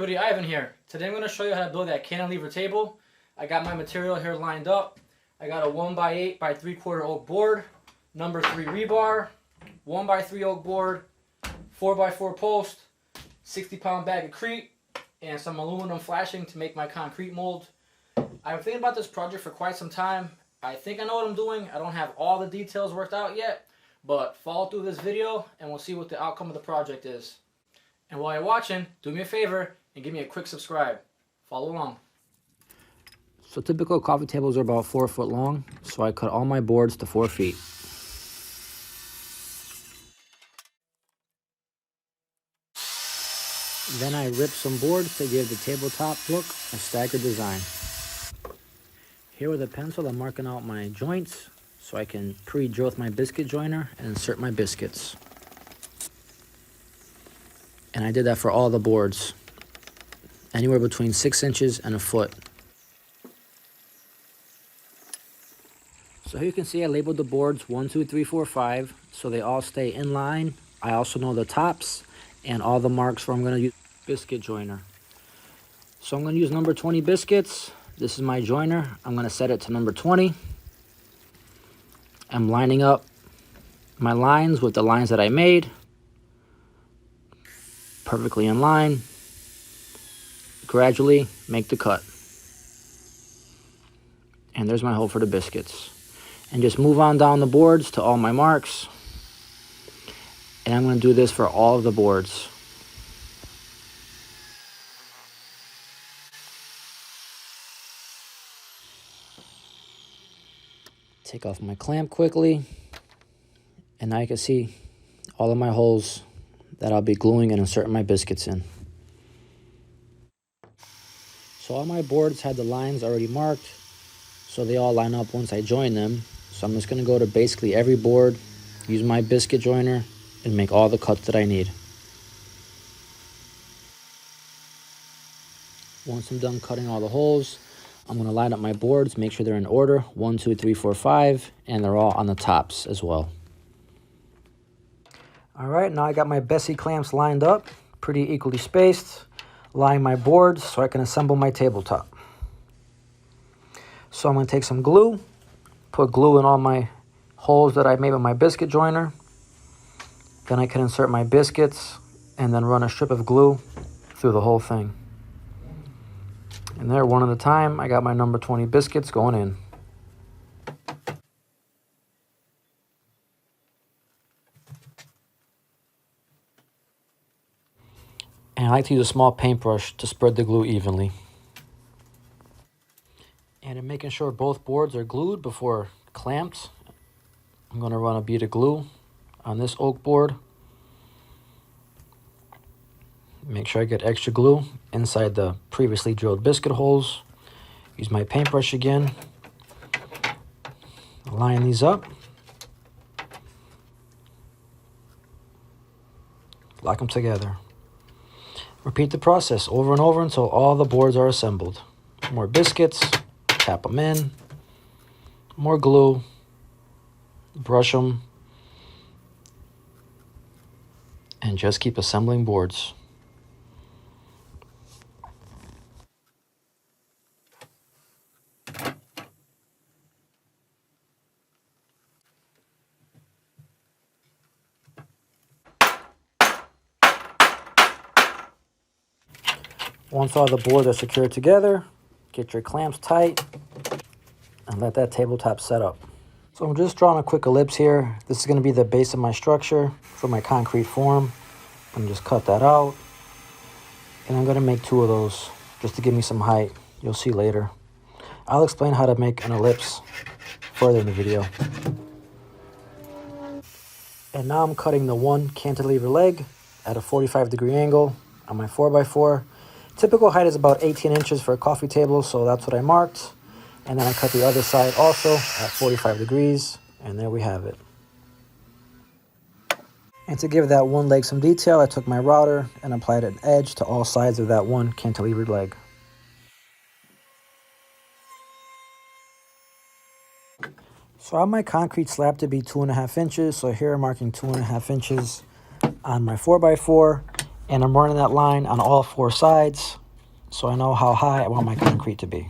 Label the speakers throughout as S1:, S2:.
S1: everybody, Ivan here. Today I'm going to show you how to build that cantilever table. I got my material here lined up. I got a 1x8 by 3/4 oak board, number 3 rebar, 1x3 oak board, 4x4 post, 60-pound bag of crete, and some aluminum flashing to make my concrete mold. I've been thinking about this project for quite some time. I think I know what I'm doing. I don't have all the details worked out yet, but follow through this video and we'll see what the outcome of the project is. And while you're watching, do me a favor and give me a quick subscribe. Follow along. So typical coffee tables are about 4 foot long, so I cut all my boards to 4 feet. Then I rip some boards to give the tabletop look a staggered design. Here with a pencil, I'm marking out my joints so I can pre-drill with my biscuit joiner and insert my biscuits. And I did that for all the boards, anywhere between 6 inches and a foot. So here you can see I labeled the boards 1, 2, 3, 4, 5, so they all stay in line. I also know the tops and all the marks where I'm going to use biscuit joiner. So I'm going to use number 20 biscuits. This is my joiner. I'm going to set it to number 20. I'm lining up my lines with the lines that I made. Perfectly in line. Gradually make the cut. And there's my hole for the biscuits. And just move on down the boards to all my marks. And I'm going to do this for all of the boards. Take off my clamp quickly. And now you can see all of my holes that I'll be gluing and inserting my biscuits in. So all my boards had the lines already marked, so they all line up once I join them. So I'm just going to go to basically every board, use my biscuit joiner, and make all the cuts that I need. Once I'm done cutting all the holes, I'm going to line up my boards, make sure they're in order, 1, 2, 3, 4, 5, and they're all on the tops as well. All right, now I got my Bessie clamps lined up, pretty equally spaced, line my boards so I can assemble my tabletop. So I'm going to take some glue, put glue in all my holes that I made with my biscuit joiner. Then I can insert my biscuits and then run a strip of glue through the whole thing. And there, one at a time, I got my number 20 biscuits going in. And I like to use a small paintbrush to spread the glue evenly. And in making sure both boards are glued before clamped, I'm going to run a bead of glue on this oak board. Make sure I get extra glue inside the previously drilled biscuit holes. Use my paintbrush again. Line these up. Lock them together. Repeat the process over and over until all the boards are assembled. More biscuits, tap them in, more glue, brush them, and just keep assembling boards. Once all the boards are secured together, get your clamps tight and let that tabletop set up. So I'm just drawing a quick ellipse here. This is going to be the base of my structure for my concrete form. I'm going to just cut that out. And I'm going to make 2 of those just to give me some height. You'll see later. I'll explain how to make an ellipse further in the video. And now I'm cutting the 1 cantilever leg at a 45-degree angle on my 4x4. Typical height is about 18 inches for a coffee table, so that's what I marked. And then I cut the other side also at 45 degrees, and there we have it. And to give that one leg some detail, I took my router and applied an edge to all sides of that 1 cantilevered leg. So I have my concrete slab to be 2.5 inches, so here I'm marking 2.5 inches on my 4x4.
S2: And I'm running that line on all 4 sides so I know how high I want my concrete to be.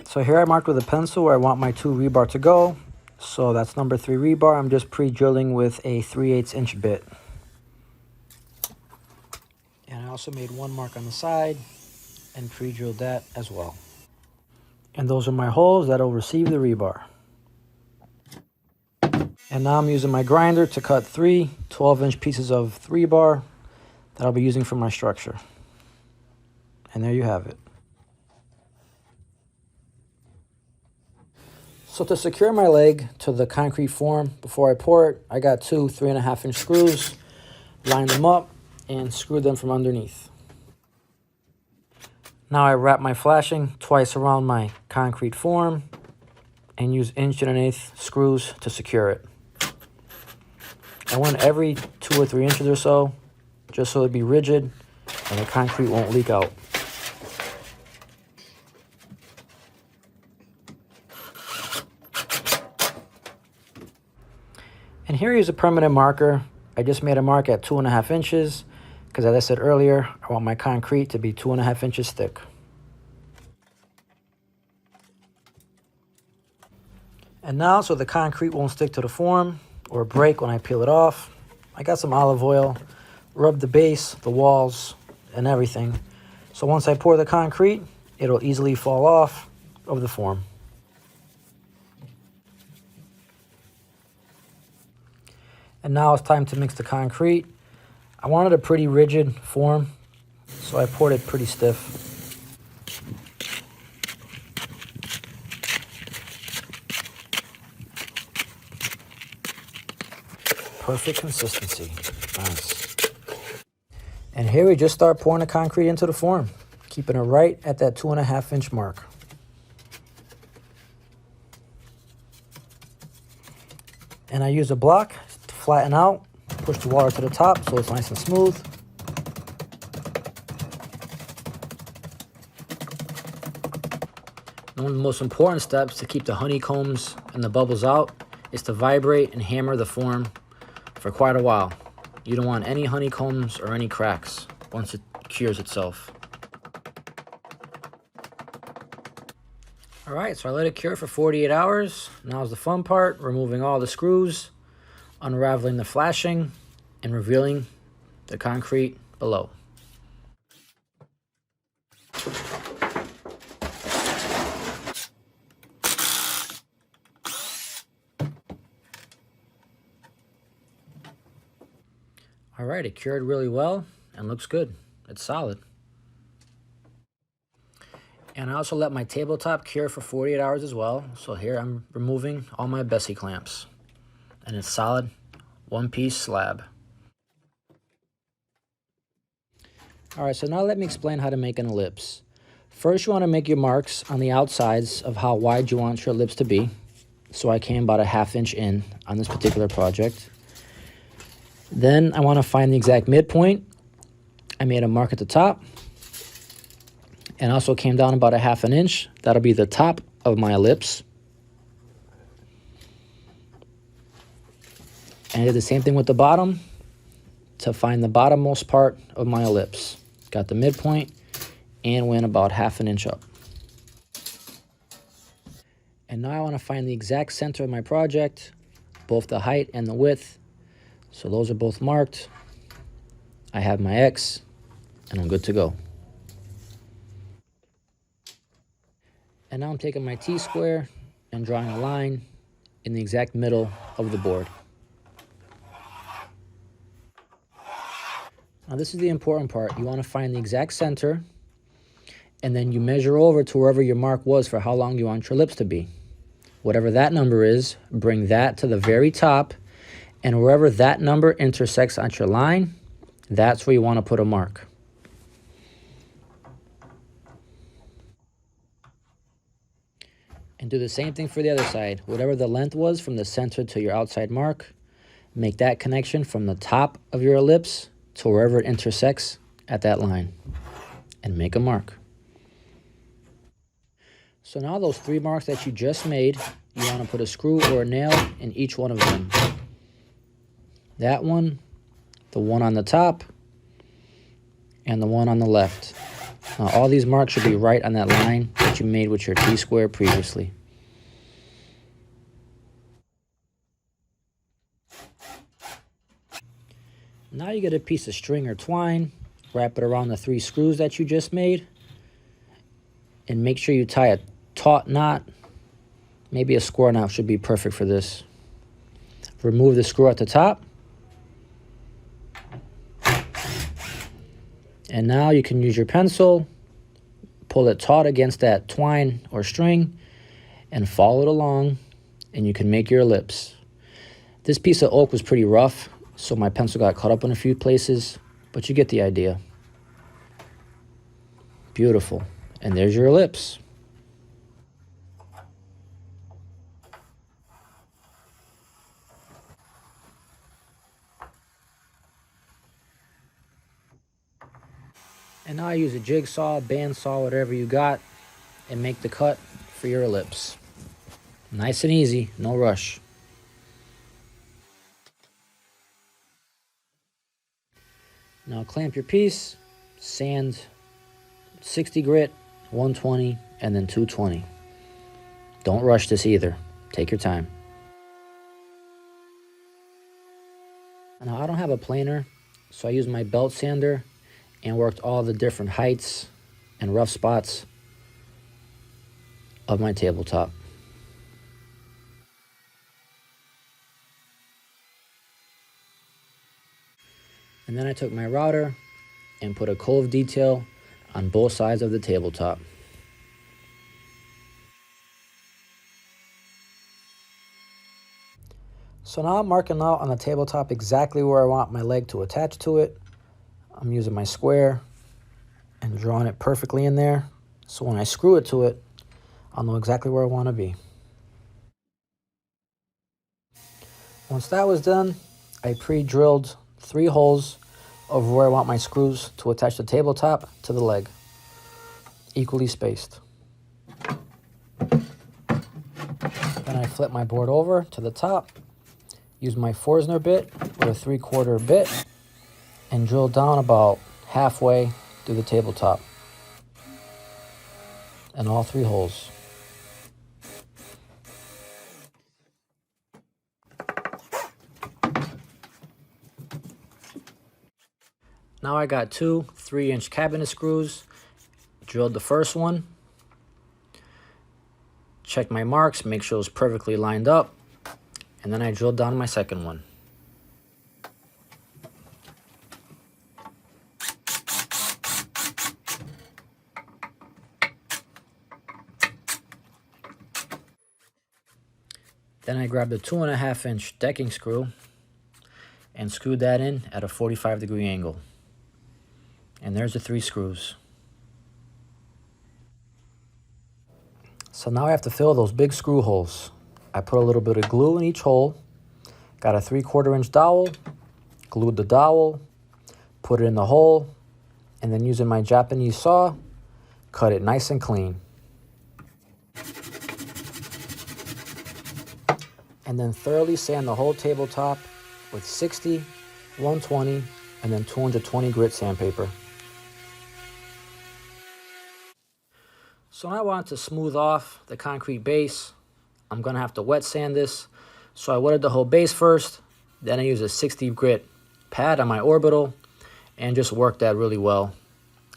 S2: So here I marked with a pencil where I want my 2 rebar to go. So that's number 3 rebar. I'm just pre-drilling with a 3/8 inch bit. And I also made 1 mark on the side and pre-drilled that as well. And those are my holes that'll receive the rebar. And now I'm using my grinder to cut 3 12-inch pieces of rebar that I'll be using for my structure. And there you have it. So to secure my leg to the concrete form before I pour it, I got 2 3.5-inch screws, lined them up, and screwed them from underneath. Now I wrap my flashing twice around my concrete form and use 1.1/8 screws to secure it. I went every 2 or 3 inches or so, just so it'd be rigid and the concrete won't leak out. And here is a permanent marker. I just made a mark at 2.5 inches because, as I said earlier, I want my concrete to be 2.5 inches thick. And now, so the concrete won't stick to the form or break when I peel it off, I got some olive oil, rubbed the base, the walls, and everything. So once I pour the concrete, it'll easily fall off of the form. And now it's time to mix the concrete. I wanted a pretty rigid form, so I poured it pretty stiff. Perfect consistency. Nice. And here we just start pouring the concrete into the form, keeping it right at that 2.5-inch mark. And I use a block to flatten out, push the water to the top so it's nice and smooth. One of the most important steps to keep the honeycombs and the bubbles out is to vibrate and hammer the form for quite a while. You don't want any honeycombs or any cracks once it cures itself. All right, so I let it cure for 48 hours. Now's the fun part, removing all the screws, unraveling the flashing, and revealing the concrete below. All right, it cured really well and looks good. It's solid. And I also let my tabletop cure for 48 hours as well. So here I'm removing all my Bessie clamps. And it's solid, one-piece slab. All right, so now let me explain how to make an ellipse. First, you want to make your marks on the outsides of how wide you want your ellipse to be. So I came about a 1/2 inch in on this particular project. Then I want to find the exact midpoint. I made a mark at the top and also came down about a 1/2 inch. That'll be the top of my ellipse. And I did the same thing with the bottom to find the bottommost part of my ellipse. Got the midpoint and went about 1/2 inch up. And now I want to find the exact center of my project, both the height and the width. So those are both marked. I have my X, and I'm good to go. And now I'm taking my T-square and drawing a line in the exact middle of the board. Now this is the important part. You want to find the exact center, and then you measure over to wherever your mark was for how long you want your ellipse to be. Whatever that number is, bring that to the very top, and wherever that number intersects on your line, that's where you want to put a mark. And do the same thing for the other side. Whatever the length was from the center to your outside mark, make that connection from the top of your ellipse to wherever it intersects at that line, and make a mark. So now those 3 marks that you just made, you want to put a screw or a nail in each one of them. that one, the one on the top, and the one on the left. Now all these marks should be right on that line that you made with your T-square previously. Now you get a piece of string or twine, wrap it around the 3 screws that you just made, and make sure you tie a taut knot. Maybe a square knot should be perfect for this. Remove the screw at the top. And now you can use your pencil, pull it taut against that twine or string, and follow it along, and you can make your ellipse. This piece of oak was pretty rough, so my pencil got caught up in a few places, but you get the idea. Beautiful. And there's your ellipse. And now I use a jigsaw, bandsaw, whatever you got, and make the cut for your ellipse. Nice and easy, no rush. Now clamp your piece, sand 60 grit, 120, and then 220. Don't rush this either. Take your time. Now I don't have a planer, so I use my belt sander and worked all the different heights and rough spots of my tabletop. And then I took my router and put a cove detail on both sides of the tabletop. So now I'm marking out on the tabletop exactly where I want my leg to attach to it. I'm using my square and drawing it perfectly in there. So when I screw it to it, I'll know exactly where I want to be. Once that was done, I pre-drilled 3 holes over where I want my screws to attach the tabletop to the leg, equally spaced. Then I flip my board over to the top, use my Forstner bit with a 3/4 bit, and drill down about halfway through the tabletop in all 3 holes. Now I got 2 3-inch cabinet screws, drilled the first one, checked my marks, make sure it was perfectly lined up, and then I drilled down my second one. Then I grabbed a 2.5-inch decking screw and screwed that in at a 45-degree angle. And there's the 3 screws. So now I have to fill those big screw holes. I put a little bit of glue in each hole, got a 3/4-inch dowel, glued the dowel, put it in the hole, and then using my Japanese saw, cut it nice and clean. And then thoroughly sand the whole tabletop with 60, 120, and then 220 grit sandpaper. So I want to smooth off the concrete base. I'm gonna have to wet sand this. So I wetted the whole base first, then I used a 60 grit pad on my orbital and just worked that really well.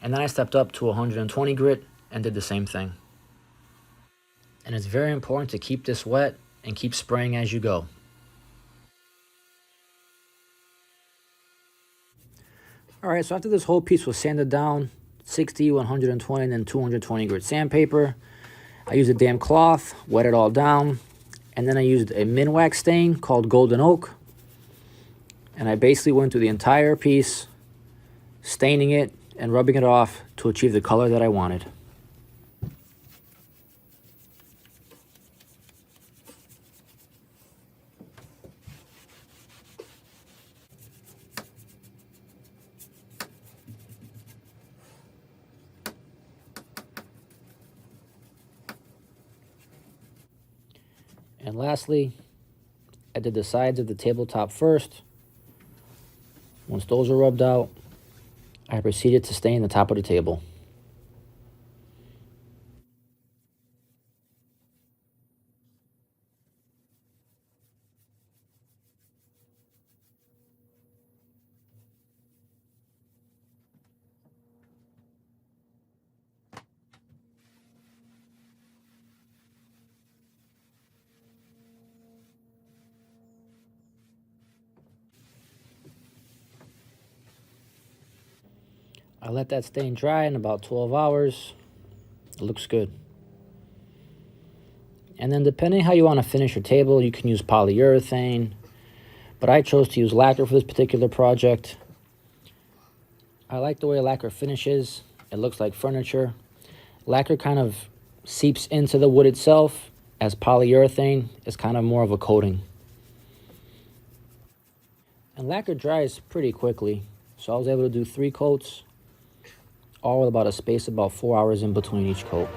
S2: And then I stepped up to 120 grit and did the same thing. And it's very important to keep this wet and keep spraying as you go. All right, so after this whole piece was sanded down, 60, 120, and then 220 grit sandpaper, I used a damp cloth, wet it all down, and then I used a Minwax stain called Golden Oak. And I basically went through the entire piece, staining it and rubbing it off to achieve the color that I wanted. And lastly, I did the sides of the tabletop first, Once those are rubbed out, I proceeded to stain the top of the table. I let that stain dry in about 12 hours. It looks good. And then depending how you want to finish your table, you can use polyurethane, but I chose to use lacquer for this particular project. I like the way lacquer finishes. It looks like furniture. Lacquer kind of seeps into the wood itself, as polyurethane is kind of more of a coating. And lacquer dries pretty quickly, so I was able to do 3 coats, all with about a space about 4 hours in between each coat.